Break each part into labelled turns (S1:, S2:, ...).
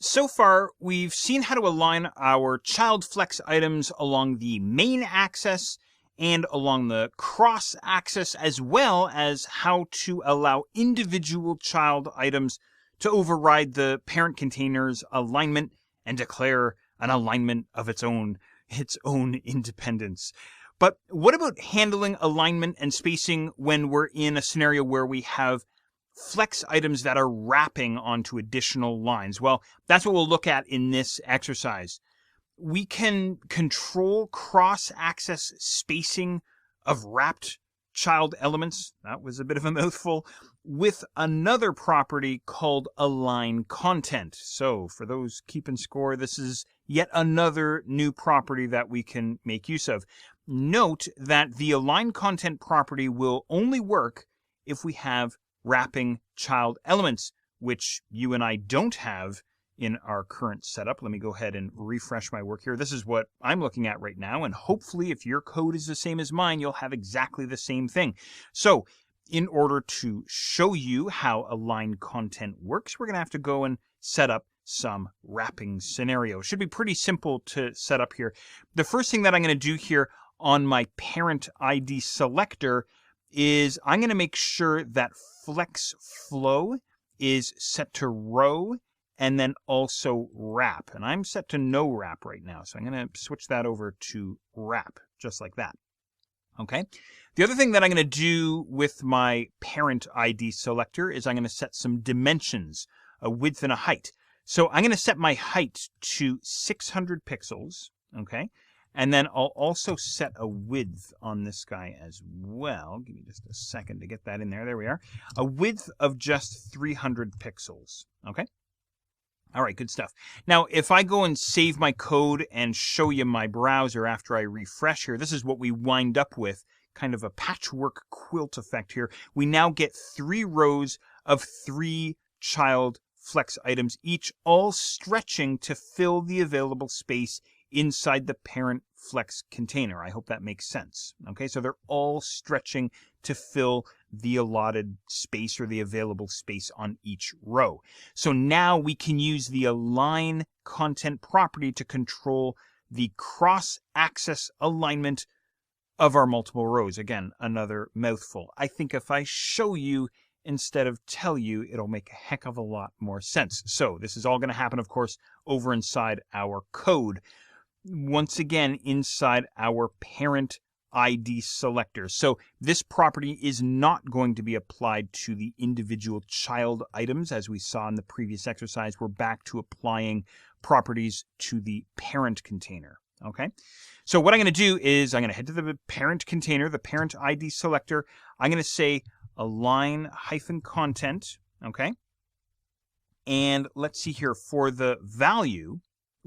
S1: So far, we've seen how to align our child flex items along the main axis and along the cross axis, as well as how to allow individual child items to override the parent container's alignment and declare an alignment of its own independence. But what about handling alignment and spacing when we're in a scenario where we have flex items that are wrapping onto additional lines? Well, that's what we'll look at in this exercise. We can control cross-axis spacing of wrapped child elements. That was a bit of a mouthful. With another property called align content. So for those keeping score, this is yet another new property that we can make use of. Note that the align content property will only work if we have wrapping child elements, which you and I don't have in our current setup. Let me go ahead and refresh my work here. This is what I'm looking at right now, and hopefully if your code is the same as mine, you'll have exactly the same thing. So in order to show you how align content works, we're going to have to go and set up some wrapping scenario. It should be pretty simple to set up here. The first thing that I'm going to do here on my parent ID selector is I'm going to make sure that flex flow is set to row and then also wrap. And I'm set to no wrap right now, so I'm going to switch that over to wrap, just like that. Okay. The other thing that I'm going to do with my parent ID selector is I'm going to set some dimensions, a width and a height. So I'm going to set my height to 600 pixels, okay? And then I'll also set a width on this guy as well. Give me just a second to get that in there. There we are. A width of just 300 pixels, okay? All right, good stuff. Now, if I go and save my code and show you my browser after I refresh here, this is what we wind up with, kind of a patchwork quilt effect here. We now get 3 rows of 3 child flex items, each all stretching to fill the available space inside the parent flex container. I hope that makes sense. Okay, so they're all stretching to fill the allotted space or the available space on each row. So now we can use the align content property to control the cross-axis alignment of our multiple rows. Again, another mouthful. I think if I show you instead of tell you, it'll make a heck of a lot more sense. So this is all going to happen, of course, over inside our code. Once again, inside our parent ID selector. So this property is not going to be applied to the individual child items. As we saw in the previous exercise, we're back to applying properties to the parent container. Okay, so what I'm going to do is I'm going to head to the parent container, the parent ID selector. I'm going to say align content. Okay, and let's see here for the value.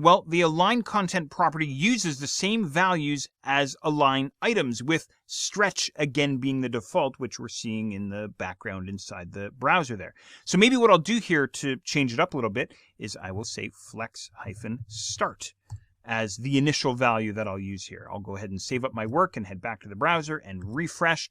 S1: Well, the align content property uses the same values as align items, with stretch again being the default, which we're seeing in the background inside the browser there. So maybe what I'll do here to change it up a little bit is I will say flex-start as the initial value that I'll use here. I'll go ahead and save up my work and head back to the browser and refresh.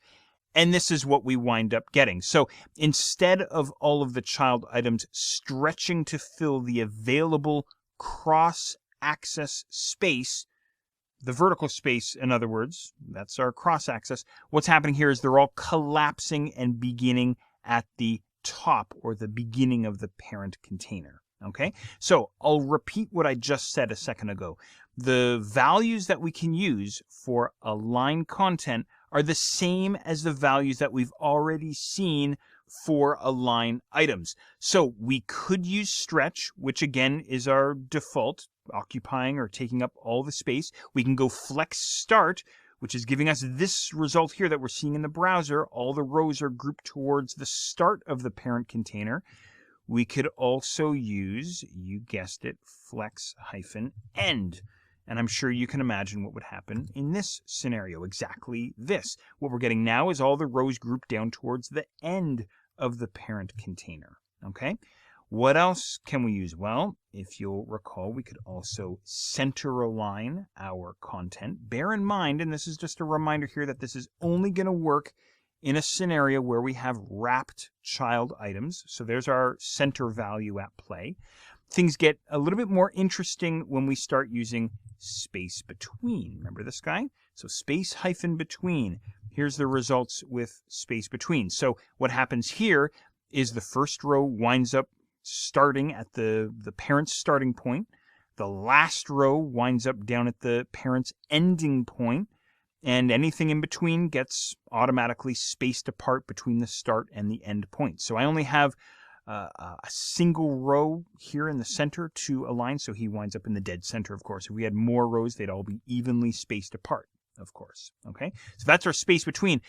S1: And this is what we wind up getting. So instead of all of the child items stretching to fill the available cross-axis space, the vertical space, in other words, that's our cross-axis, what's happening here is they're all collapsing and beginning at the top or the beginning of the parent container. Okay, so I'll repeat what I just said a second ago. The values that we can use for align content are the same as the values that we've already seen for align items. So we could use stretch, which again is our default, occupying or taking up all the space. We can go flex start, which is giving us this result here that we're seeing in the browser. All the rows are grouped towards the start of the parent container. We could also use, you guessed it, flex-end. And I'm sure you can imagine what would happen in this scenario. Exactly this. What we're getting now is all the rows grouped down towards the end of the parent container. Okay? What else can we use? Well, if you'll recall, we could also center align our content. Bear in mind, and this is just a reminder here, that this is only going to work in a scenario where we have wrapped child items. So there's our center value at play. things get a little bit more interesting when we start using space between. Remember this guy? So space hyphen between. Here's the results with space between. So what happens here is the first row winds up starting at the parent's starting point. The last row winds up down at the parent's ending point. And anything in between gets automatically spaced apart between the start and the end point. So I only have a single row here in the center to align, so he winds up in the dead center, of course. If we had more rows, they'd all be evenly spaced apart, of course. Okay, so that's our space between.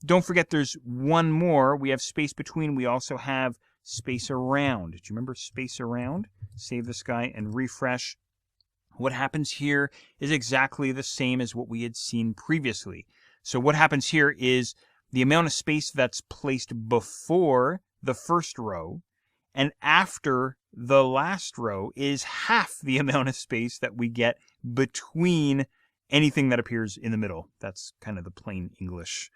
S1: Don't forget there's one more. We have space between. We also have space around. Do you remember space around? Save this guy and refresh. What happens here is exactly the same as what we had seen previously. So what happens here is the amount of space that's placed before the first row and after the last row is half the amount of space that we get between anything that appears in the middle. That's kind of the plain English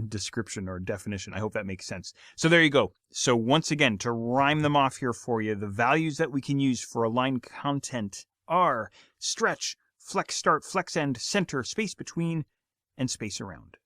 S1: description or definition. I hope that makes sense. So there you go. So once again, to rhyme them off here for you, the values that we can use for align content are stretch, flex start, flex end, center, space between, and space around.